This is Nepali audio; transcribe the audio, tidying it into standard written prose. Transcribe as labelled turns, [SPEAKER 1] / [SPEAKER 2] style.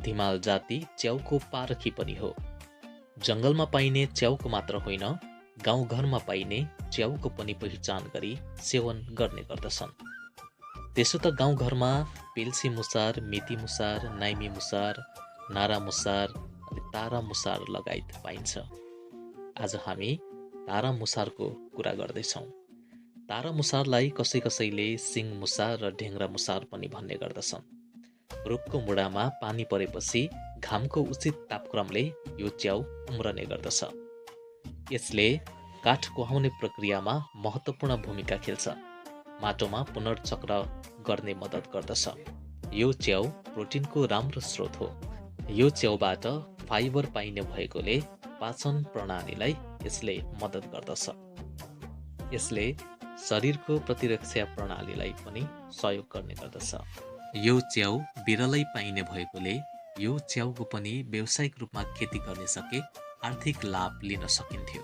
[SPEAKER 1] धिमाल जाति च्याउको पारखी पनि हो। जङ्गलमा पाइने च्याउको मात्र होइन, गाउँघरमा पाइने च्याउको पनि पहिचान गरी सेवन गर्ने गर्दछन्। त्यसो त गाउँघरमा पेल्सी मुसार, मेथी मुसार, नाइमी मुसार, नारा मुसार अनि तारा मुसार लगायत पाइन्छ। आज हामी तारा मुसारको कुरा गर्दैछौँ। तारा मुसारलाई कसैले सिङ मुसार र ढेङ्ग्रा मुसार पनि भन्ने गर्दछन्। रुखको मुढामा पानी परेपछि घामको उचित तापक्रमले यो च्याउ उम्रने गर्दछ। यसले काठ कुहाउने प्रक्रियामा महत्त्वपूर्ण भूमिका खेल्छ। माटोमा पुनर्चक्र गर्ने मद्दत गर्दछ। यो च्याउ प्रोटिनको राम्रो स्रोत हो। यो च्याउबाट फाइबर पाइने भएकोले पाचन प्रणालीलाई यसले मद्दत गर्दछ। यसले शरीरको प्रतिरक्षा प्रणालीलाई पनि सहयोग गर्ने गर्दछ। यो च्याउ बिरलै पाइने भएकोले यो च्याउको पनि व्यावसायिक रूपमा खेती गर्ने सके आर्थिक लाभ लिन सकिन्थ्यो।